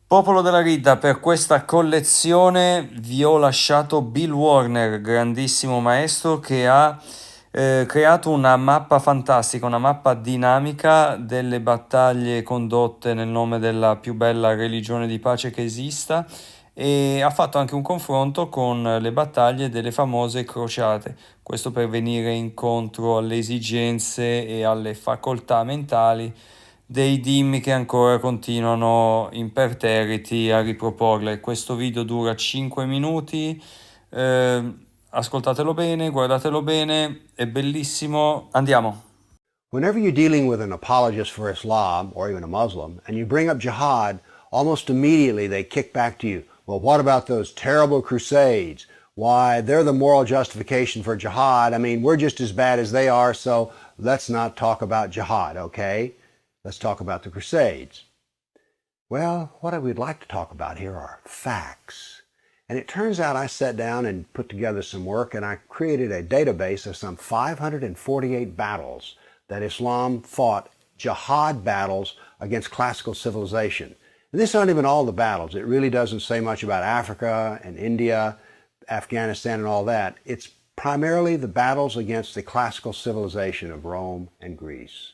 Popolo della Ridda, per questa collezione vi ho lasciato Bill Warner, grandissimo maestro, che ha creato una mappa fantastica, una mappa dinamica delle battaglie condotte nel nome della più bella religione di pace che esista e ha fatto anche un confronto con le battaglie delle famose crociate, questo per venire incontro alle esigenze e alle facoltà mentali dei dimmi che ancora continuano imperterriti a riproporle. Questo video dura 5 minuti, ascoltatelo bene, guardatelo bene, è bellissimo. Andiamo. Whenever you're dealing with an apologist for Islam or even a Muslim and you bring up jihad, almost immediately they kick back to you. Well, what about those terrible crusades? Why, they're the moral justification for jihad. I mean, we're just as bad as they are, so let's not talk about jihad, okay? Let's talk about the crusades. Well, what I would like to talk about here are facts. And it turns out I sat down and put together some work and I created a database of some 548 battles that Islam fought, jihad battles against classical civilization. And this aren't even all the battles. It really doesn't say much about Africa and India, Afghanistan and all that. It's primarily the battles against the classical civilization of Rome and Greece.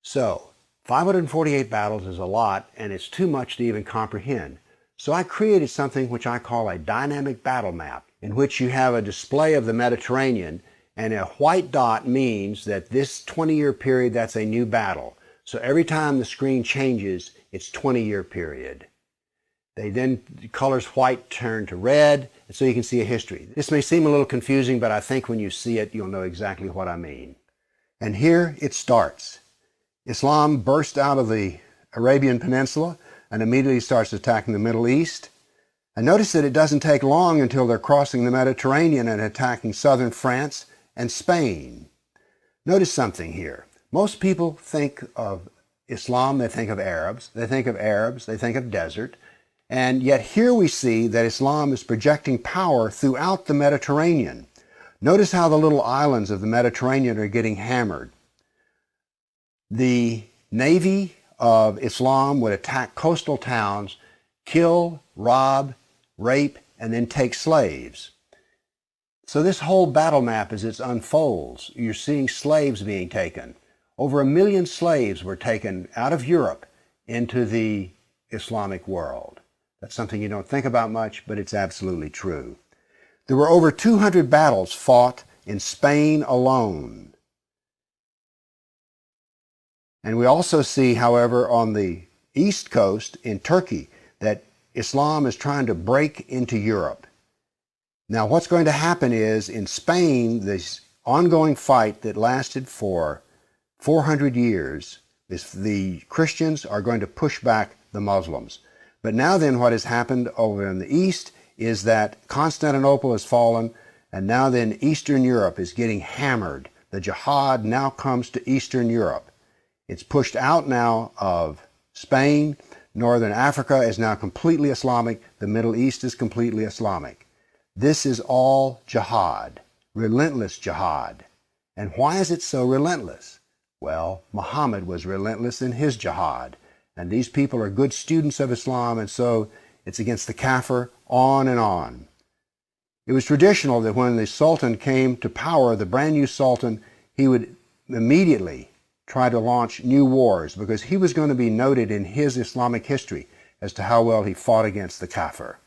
So, 548 battles is a lot, and it's too much to even comprehend. So I created something which I call a dynamic battle map, in which you have a display of the Mediterranean, and a white dot means that this 20-year period, that's a new battle. So every time the screen changes, it's 20-year period. The colors white turn to red, and so you can see a history. This may seem a little confusing, but I think when you see it, you'll know exactly what I mean. And here it starts. Islam burst out of the Arabian Peninsula and immediately starts attacking the Middle East. And notice that it doesn't take long until they're crossing the Mediterranean and attacking southern France and Spain. Notice something here. Most people think of Islam, they think of Arabs, they think of desert, and yet here we see that Islam is projecting power throughout the Mediterranean. Notice how the little islands of the Mediterranean are getting hammered. The navy of Islam would attack coastal towns, kill, rob, rape, and then take slaves. So this whole battle map, as it unfolds, you're seeing slaves being taken. Over 1 million slaves were taken out of Europe into the Islamic world. That's something you don't think about much, but it's absolutely true. There were over 200 battles fought in Spain alone. And we also see, however, on the east coast in Turkey, that Islam is trying to break into Europe. Now, what's going to happen is, in Spain, this ongoing fight that lasted for 400 years, the Christians are going to push back the Muslims. But now then, what has happened over in the east is that Constantinople has fallen, and now then Eastern Europe is getting hammered. The jihad now comes to Eastern Europe. It's pushed out now of Spain. Northern Africa is now completely Islamic. The Middle East is completely Islamic. This is all jihad, relentless jihad. And why is it so relentless? Well, Muhammad was relentless in his jihad. And these people are good students of Islam, and so it's against the Kafir, on and on. It was traditional that when the Sultan came to power, the brand new Sultan, he would immediately try to launch new wars because he was going to be noted in his Islamic history as to how well he fought against the Kafir.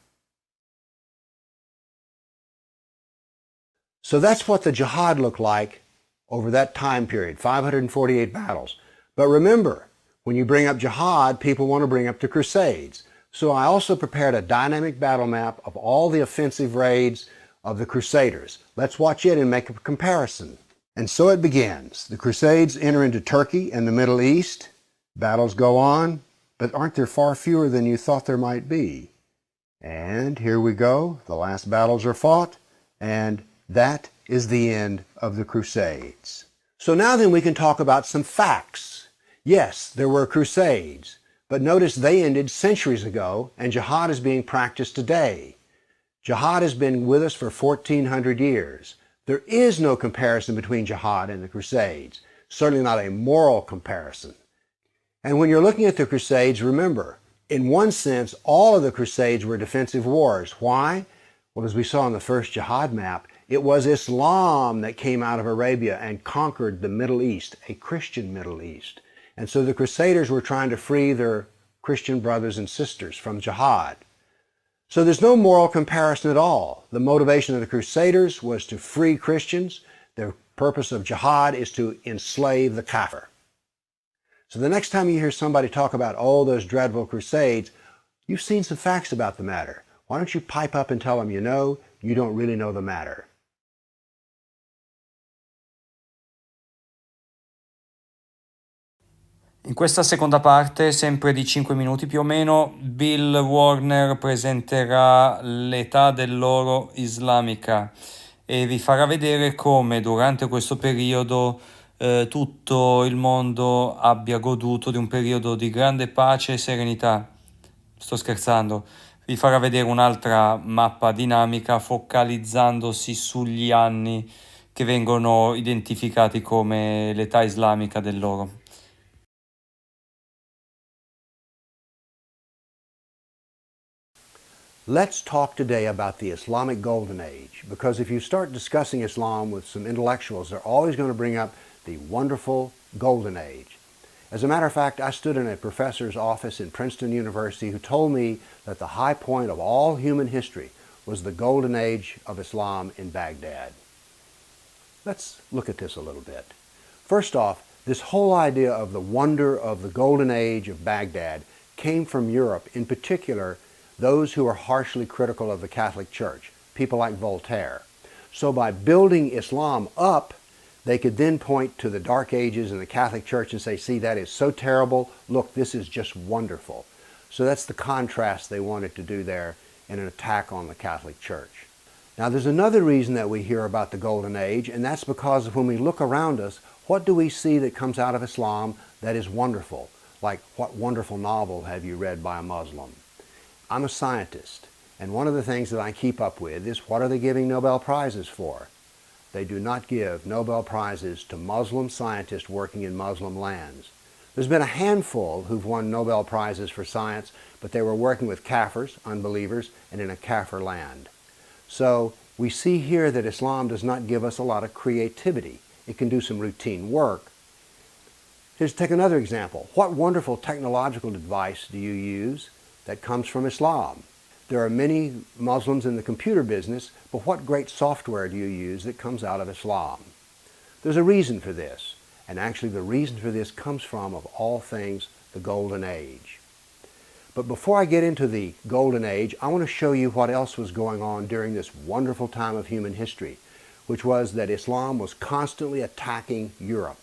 So that's what the jihad looked like over that time period, 548 battles. But remember, when you bring up jihad, people want to bring up the Crusades. So I also prepared a dynamic battle map of all the offensive raids of the Crusaders. Let's watch it and make a comparison. And so it begins. The Crusades enter into Turkey and the Middle East. Battles go on, but aren't there far fewer than you thought there might be? And here we go. The last battles are fought, and that is the end of the Crusades. So now then we can talk about some facts. Yes, there were Crusades, but notice they ended centuries ago, and jihad is being practiced today. Jihad has been with us for 1,400 years. There is no comparison between jihad and the Crusades, certainly not a moral comparison. And when you're looking at the Crusades, remember, In one sense, all of the Crusades were defensive wars. Why? Well, as we saw on the first Jihad map, it was Islam that came out of Arabia and conquered the Middle East, a Christian Middle East. And so the Crusaders were trying to free their Christian brothers and sisters from Jihad. So there's no moral comparison at all. The motivation of the Crusaders was to free Christians. The purpose of Jihad is to enslave the Kafir. So the next time you hear somebody talk about, oh, those dreadful Crusades, you've seen some facts about the matter. Why don't you pipe up and tell them you don't really know the matter? In questa seconda parte, sempre di 5 minuti più o meno, Bill Warner presenterà l'età dell'oro islamica e vi farà vedere come durante questo periodo tutto il mondo abbia goduto di un periodo di grande pace e serenità. Sto scherzando. Vi farà vedere un'altra mappa dinamica focalizzandosi sugli anni che vengono identificati come l'età islamica dell'oro. Let's talk today about the Islamic Golden Age, because if you start discussing Islam with some intellectuals, they're always going to bring up the wonderful Golden Age. As a matter of fact, I stood in a professor's office in Princeton University who told me that the high point of all human history was the Golden Age of Islam in Baghdad. Let's look at this a little bit. First off, this whole idea of the wonder of the Golden Age of Baghdad came from Europe, in particular those who were harshly critical of the Catholic Church, people like Voltaire. So by building Islam up, they could then point to the Dark Ages and the Catholic Church and say, see, that is so terrible. Look, this is just wonderful. So that's the contrast they wanted to do there in an attack on the Catholic Church. Now there's another reason that we hear about the Golden Age, and that's because when we look around us, what do we see that comes out of Islam that is wonderful? Like, what wonderful novel have you read by a Muslim? I'm a scientist, and one of the things that I keep up with is, what are they giving Nobel Prizes for? They do not give Nobel Prizes to Muslim scientists working in Muslim lands. There's been a handful who've won Nobel Prizes for science, but they were working with Kafirs, unbelievers, and in a Kafir land. So we see here that Islam does not give us a lot of creativity. It can do some routine work. Here's take another example. What wonderful technological device do you use that comes from Islam? There are many Muslims in the computer business, but what great software do you use that comes out of Islam? There's a reason for this, and actually the reason for this comes from, of all things, the Golden Age. But before I get into the Golden Age, I want to show you what else was going on during this wonderful time of human history, which was that Islam was constantly attacking Europe.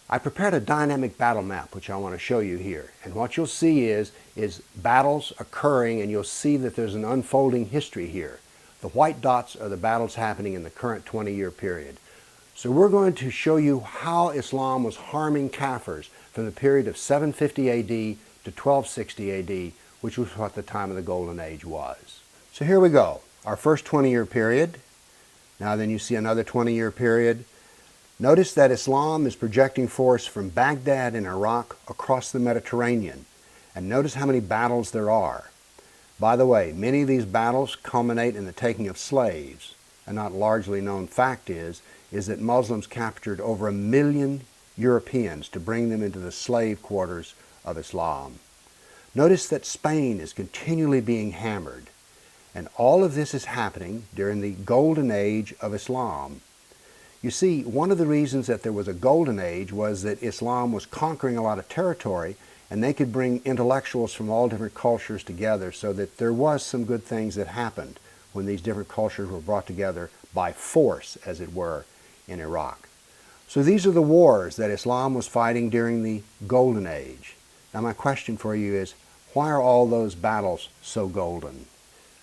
I prepared a dynamic battle map, which I want to show you here. And what you'll see is battles occurring, and you'll see that there's an unfolding history here. The white dots are the battles happening in the current 20-year period. So we're going to show you how Islam was harming Kafirs from the period of 750 AD to 1260 AD, which was what the time of the Golden Age was. So here we go, our first 20-year period. Now then you see another 20-year period. Notice that Islam is projecting force from Baghdad in Iraq across the Mediterranean. And notice how many battles there are. By the way, many of these battles culminate in the taking of slaves. A not largely known fact is that Muslims captured over 1 million Europeans to bring them into the slave quarters of Islam. Notice that Spain is continually being hammered. And all of this is happening during the Golden Age of Islam. You see, one of the reasons that there was a Golden Age was that Islam was conquering a lot of territory, and they could bring intellectuals from all different cultures together, so that there was some good things that happened when these different cultures were brought together by force, as it were, in Iraq. So these are the wars that Islam was fighting during the Golden Age. Now my question for you is, why are all those battles so golden?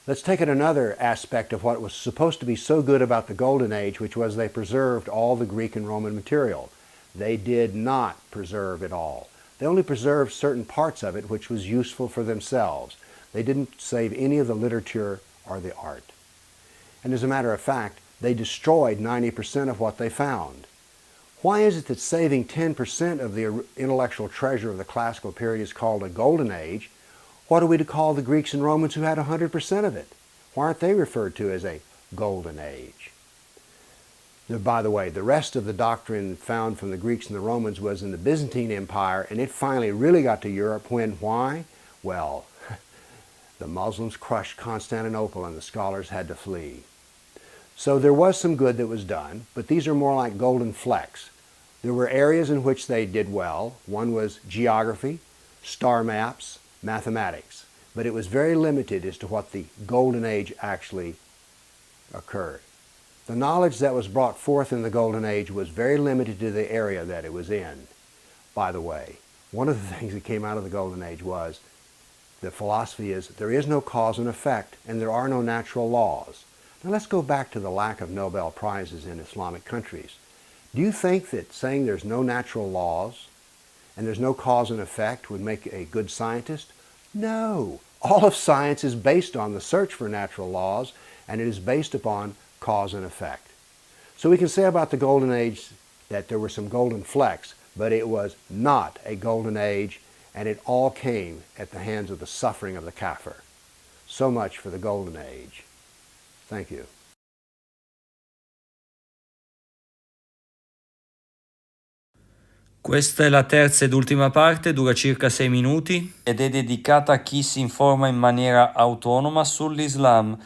Let's take it another aspect of what was supposed to be so good about the Golden Age, which was they preserved all the Greek and Roman material. They did not preserve it all. They only preserved certain parts of it which was useful for themselves. They didn't save any of the literature or the art. And as a matter of fact, they destroyed 90% of what they found. Why is it that saving 10% of the intellectual treasure of the classical period is called a Golden Age, What are we to call the Greeks and Romans who had 100% of it? Why aren't they referred to as a golden age? By the way, the rest of the doctrine found from the Greeks and the Romans was in the Byzantine Empire, and it finally really got to Europe when, why? Well, the Muslims crushed Constantinople and the scholars had to flee. So there was some good that was done, but these are more like golden flecks. There were areas in which they did well. One was geography, star maps, mathematics. But it was very limited as to what the Golden Age actually occurred. The knowledge that was brought forth in the Golden Age was very limited to the area that it was in. By the way, one of the things that came out of the Golden Age was the philosophy is there is no cause and effect and there are no natural laws. Now let's go back to the lack of Nobel Prizes in Islamic countries. Do you think that saying there's no natural laws and there's no cause and effect would make a good scientist? No. All of science is based on the search for natural laws, and it is based upon cause and effect. So we can say about the Golden Age that there were some golden flecks, but it was not a golden age, and it all came at the hands of the suffering of the Kafir. So much for the Golden Age. Thank you. Questa è la terza ed ultima parte, dura circa 6 minuti ed è dedicata a chi si informa in maniera autonoma sull'Islam,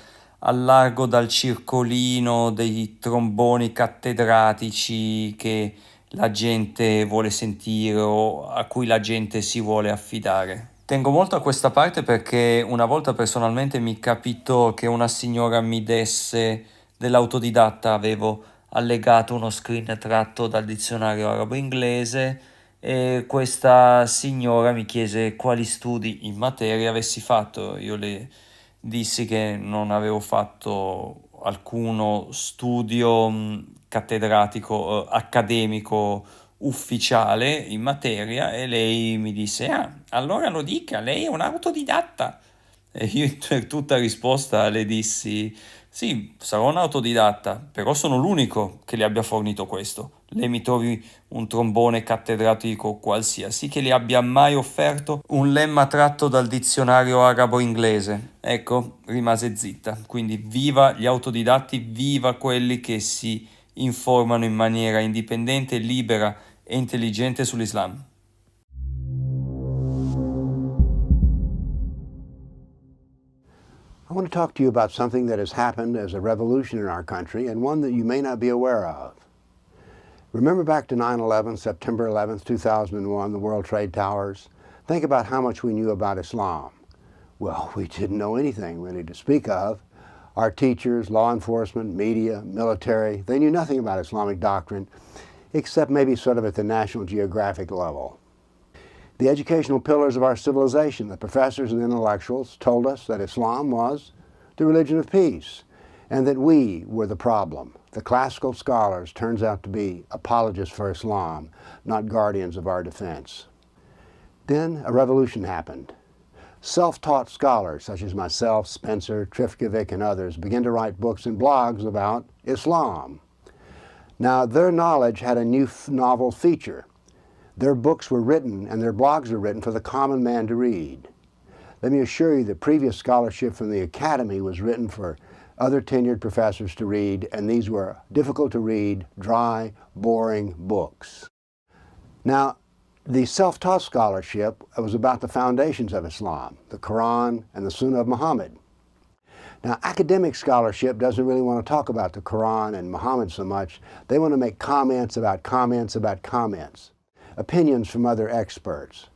al largo dal circolino dei tromboni cattedratici che la gente vuole sentire o a cui la gente si vuole affidare. Tengo molto a questa parte perché una volta personalmente mi capitò che una signora mi desse dell'autodidatta, avevo allegato uno screen tratto dal dizionario arabo-inglese e questa signora mi chiese quali studi in materia avessi fatto. Io le dissi che non avevo fatto alcuno studio cattedratico, accademico, ufficiale in materia e lei mi disse allora lo dica, lei è un autodidatta. E io per tutta risposta le dissi sì, sarò un autodidatta, però sono l'unico che le abbia fornito questo. Lei mi trovi un trombone cattedratico qualsiasi che le abbia mai offerto un lemma tratto dal dizionario arabo-inglese. Ecco, rimase zitta. Quindi viva gli autodidatti, viva quelli che si informano in maniera indipendente, libera e intelligente sull'Islam. I want to talk to you about something that has happened as a revolution in our country and one that you may not be aware of. Remember back to 9/11, September 11th, 2001, the World Trade Towers? Think about how much we knew about Islam. Well, we didn't know anything really to speak of. Our teachers, law enforcement, media, military, they knew nothing about Islamic doctrine except maybe sort of at the National Geographic level. The educational pillars of our civilization, the professors and intellectuals, told us that Islam was the religion of peace and that we were the problem. The classical scholars turns out to be apologists for Islam, not guardians of our defense. Then a revolution happened. Self-taught scholars such as myself, Spencer, Trifkovic, and others began to write books and blogs about Islam. Now, their knowledge had a new novel feature. Their books were written and their blogs were written for the common man to read. Let me assure you that previous scholarship from the academy was written for other tenured professors to read, and these were difficult to read, dry, boring books. Now, the self-taught scholarship was about the foundations of Islam, the Quran and the Sunnah of Muhammad. Now, academic scholarship doesn't really want to talk about the Quran and Muhammad so much. They want to make comments about comments about comments. Opinions from other experts.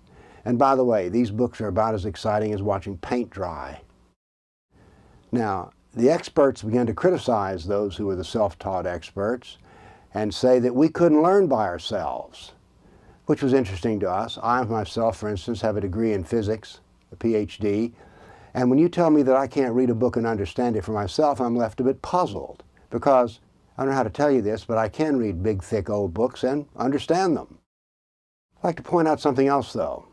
And by the way, these books are about as exciting as watching paint dry. Now, the experts began to criticize those who were the self-taught experts and say that we couldn't learn by ourselves, which was interesting to us. I myself, for instance, have a degree in physics, a PhD, and when you tell me that I can't read a book and understand it for myself, I'm left a bit puzzled because I don't know how to tell you this, but I can read big, thick, old books and understand them. I'd like to point out something else, though,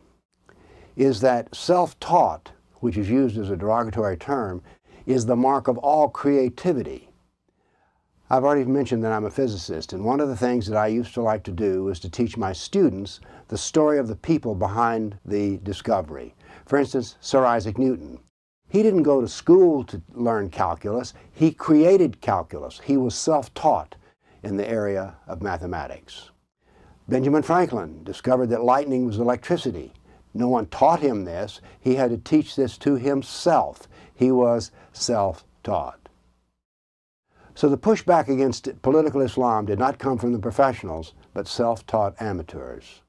is that self-taught, which is used as a derogatory term, is the mark of all creativity. I've already mentioned that I'm a physicist, and one of the things that I used to like to do was to teach my students the story of the people behind the discovery. For instance, Sir Isaac Newton. He didn't go to school to learn calculus. He created calculus. He was self-taught in the area of mathematics. Benjamin Franklin discovered that lightning was electricity. No one taught him this. He had to teach this to himself. He was self-taught. So the pushback against political Islam did not come from the professionals, but self-taught amateurs.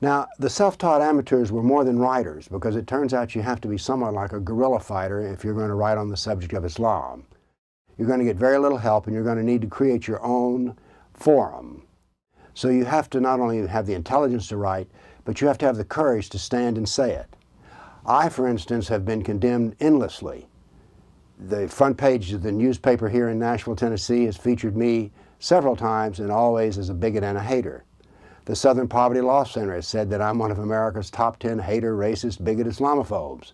Now, the self-taught amateurs were more than writers, because it turns out you have to be somewhat like a guerrilla fighter if you're going to write on the subject of Islam. You're going to get very little help, and you're going to need to create your own forum. So you have to not only have the intelligence to write, but you have to have the courage to stand and say it. I, for instance, have been condemned endlessly. The front page of the newspaper here in Nashville, Tennessee has featured me several times, and always as a bigot and a hater. The Southern Poverty Law Center has said that I'm one of America's top 10 hater, racist, bigot Islamophobes.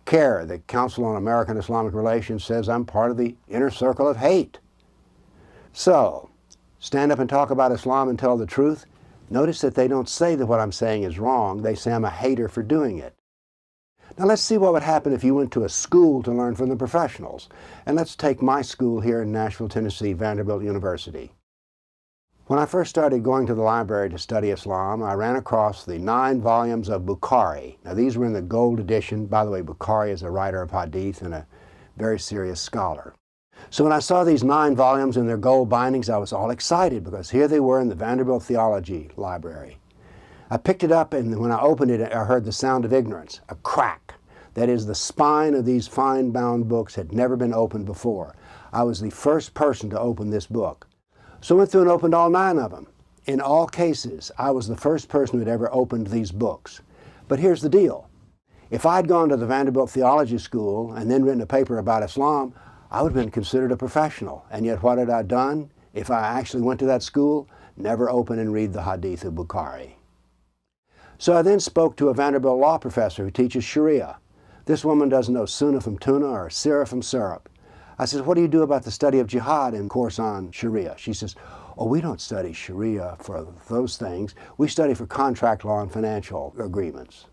CARE, the Council on American Islamic Relations, says I'm part of the inner circle of hate. So, stand up and talk about Islam and tell the truth. Notice that they don't say that what I'm saying is wrong. They say I'm a hater for doing it. Now let's see what would happen if you went to a school to learn from the professionals. And let's take my school here in Nashville, Tennessee, Vanderbilt University. When I first started going to the library to study Islam, I ran across the 9 volumes of Bukhari. Now these were in the gold edition. By the way, Bukhari is a writer of hadith and a very serious scholar. So when I saw these 9 volumes in their gold bindings, I was all excited, because here they were in the Vanderbilt Theology Library. I picked it up, and when I opened it, I heard the sound of ignorance, a crack. That is, the spine of these fine-bound books had never been opened before. I was the first person to open this book. So I went through and opened all 9 of them. In all cases, I was the first person who had ever opened these books. But here's the deal. If I'd gone to the Vanderbilt Theology School and then written a paper about Islam, I would have been considered a professional. And yet what had I done? If I actually went to that school, never open and read the Hadith of Bukhari. So I then spoke to a Vanderbilt law professor who teaches Sharia. This woman doesn't know Sunnah from Tuna or Sirah from syrup. I said, what do you do about the study of Jihad in course on Sharia? She says, oh, we don't study Sharia for those things. We study for contract law and financial agreements.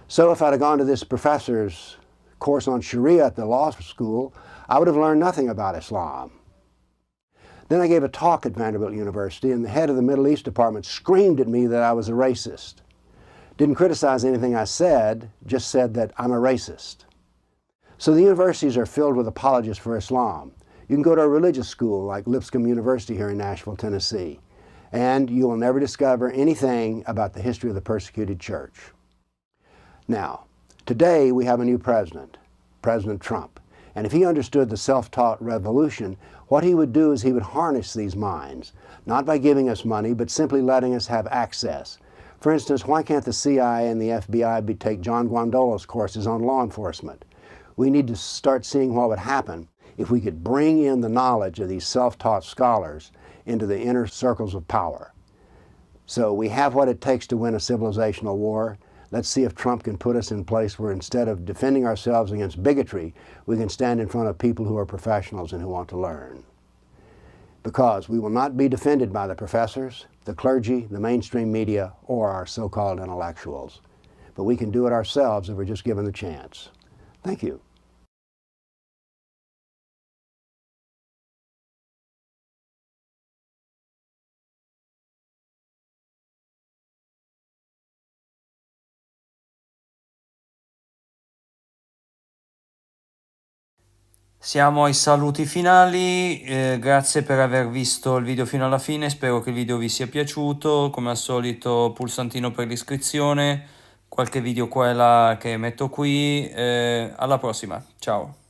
So if I'd have gone to this professor's course on Sharia at the law school, I would have learned nothing about Islam. Then I gave a talk at Vanderbilt University, and the head of the Middle East department screamed at me that I was a racist. Didn't criticize anything I said, just said that I'm a racist. So the universities are filled with apologists for Islam. You can go to a religious school like Lipscomb University here in Nashville, Tennessee, and you will never discover anything about the history of the persecuted church. Now, today we have a new president, President Trump. And if he understood the self-taught revolution, what he would do is he would harness these minds, not by giving us money, but simply letting us have access. For instance, why can't the CIA and the FBI take John Guandolo's courses on law enforcement? We need to start seeing what would happen if we could bring in the knowledge of these self-taught scholars into the inner circles of power. So we have what it takes to win a civilizational war. Let's see if Trump can put us in place where instead of defending ourselves against bigotry, we can stand in front of people who are professionals and who want to learn. Because we will not be defended by the professors, the clergy, the mainstream media, or our so-called intellectuals. But we can do it ourselves if we're just given the chance. Thank you. Siamo ai saluti finali, grazie per aver visto il video fino alla fine, spero che il video vi sia piaciuto, come al solito pulsantino per l'iscrizione, qualche video qua e là che metto qui, alla prossima, ciao!